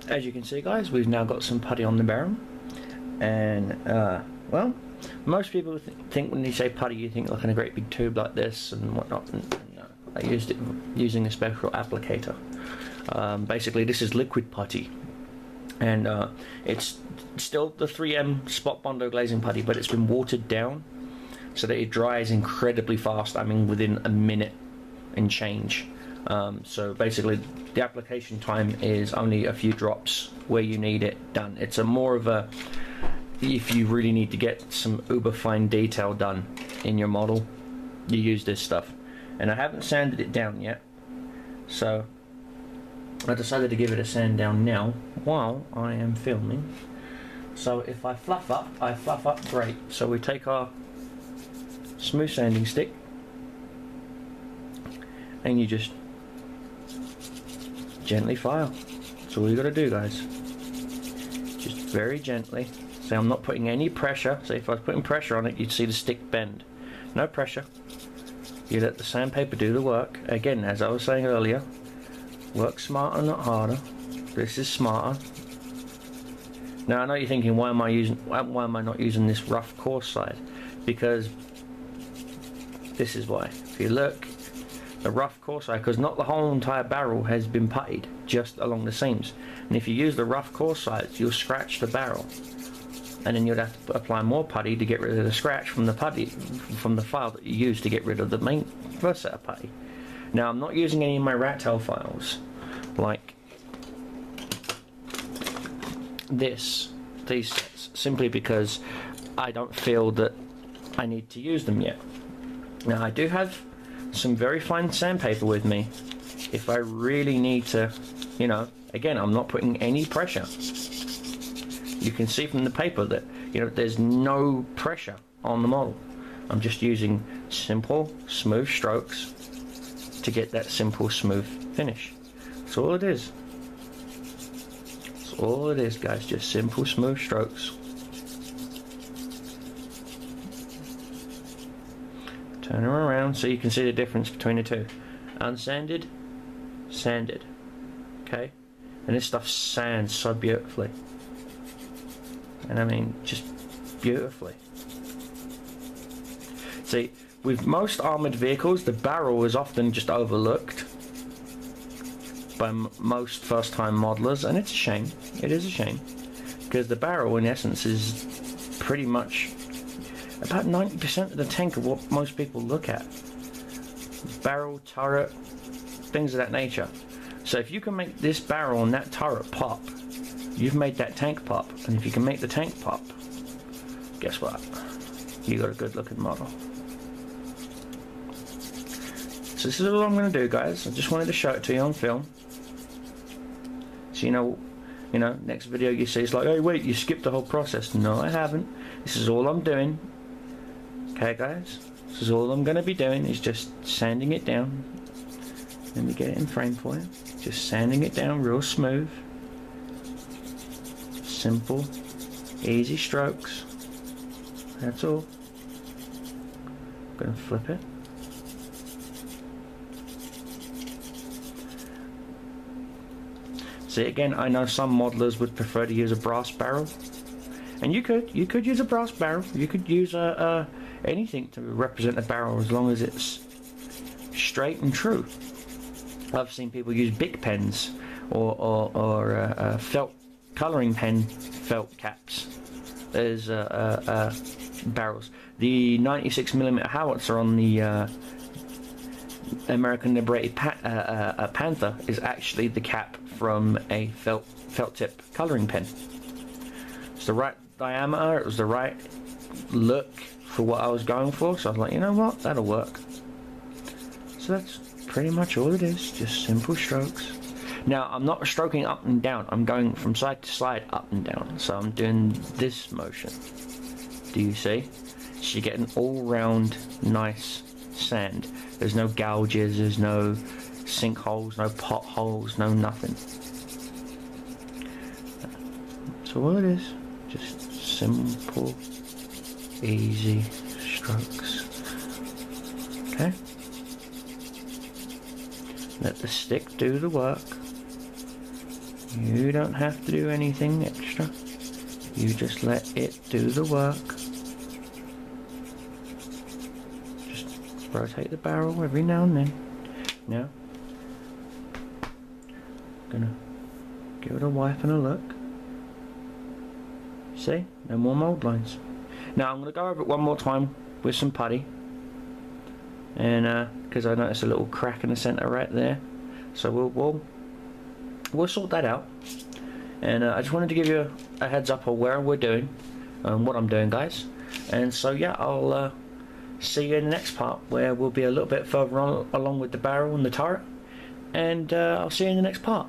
as you can see, guys, we've now got some putty on the barrel, and well, most people think when you say putty, you think like in a great big tube like this and whatnot. No, I used it using a special applicator. Basically, this is liquid putty, and it's still the 3M spot bondo glazing putty, but it's been watered down so that it dries incredibly fast. I mean, within a minute and change. So basically, the application time is only a few drops where you need it done. It's a more of a, if you really need to get some uber fine detail done in your model, you use this stuff. And I haven't sanded it down yet, so I decided to give it a sand down now while I am filming. So if I fluff up great. So we take our smooth sanding stick and you just gently file. That's all you gotta do, guys. Just very gently. So I'm not putting any pressure. So if I was putting pressure on it, you'd see the stick bend. No pressure. You let the sandpaper do the work. Again, as I was saying earlier, work smarter, not harder. This is smarter. Now I know you're thinking, why am I not using this rough coarse side? Because this is why. If you look, the rough coarse side, because not the whole entire barrel has been puttied, just along the seams. And if you use the rough coarse side, you'll scratch the barrel, and then you'd have to apply more putty to get rid of the scratch from the putty, from the file that you use to get rid of the main first set of putty. Now I'm not using any of my rat tail files like these sets, simply because I don't feel that I need to use them yet. Now I do have some very fine sandpaper with me if I really need to, you know. Again, I'm not putting any pressure. You can see from the paper that, you know, there's no pressure on the model. I'm just using simple, smooth strokes to get that simple, smooth finish. That's all it is. That's all it is, guys. Just simple, smooth strokes. Turn her around so you can see the difference between the two. Unsanded, sanded. Okay? And this stuff sands so beautifully. And I mean, just beautifully. See, with most armoured vehicles, the barrel is often just overlooked by most first-time modelers, and it's a shame. It is a shame. Because the barrel, in essence, is pretty much about 90% of the tank of what most people look at. Barrel, turret, things of that nature. So if you can make this barrel and that turret pop, you've made that tank pop. And if you can make the tank pop, guess what? You got a good looking model. So this is all I'm going to do, guys. I just wanted to show it to you on film. So you know, next video you see it's like, hey wait, you skipped the whole process. No, I haven't. This is all I'm doing. Okay, guys? This is all I'm going to be doing, is just sanding it down. Let me get it in frame for you. Just sanding it down real smooth. Simple, easy strokes. That's all. I'm going to flip it. See, again, I know some modelers would prefer to use a brass barrel. And you could use a brass barrel. You could use anything to represent a barrel, as long as it's straight and true. I've seen people use Bic pens or felt colouring pen felt caps as barrels. The 96mm howitzer on the American Liberated Panther is actually the cap from a felt tip colouring pen. It's the right diameter, it was the right look for what I was going for, so I was like, you know what, that'll work. So that's pretty much all it is, just simple strokes. Now I'm not stroking up and down, I'm going from side to side, up and down, so I'm doing this motion. Do you see? So you get an all-round nice sand. There's no gouges, there's no sinkholes, no potholes, no nothing. So all it is, just simple, easy strokes. Okay? Let the stick do the work. You don't have to do anything extra. You just let it do the work. Just rotate the barrel every now and then. Now, gonna give it a wipe and a look. See? No more mould lines. Now I'm gonna go over it one more time with some putty. And because I noticed a little crack in the centre right there. So we'll sort that out. And I just wanted to give you a heads up on where we're doing and what I'm doing, guys. And so yeah, I'll see you in the next part where we'll be a little bit further on, along with the barrel and the turret. And I'll see you in the next part.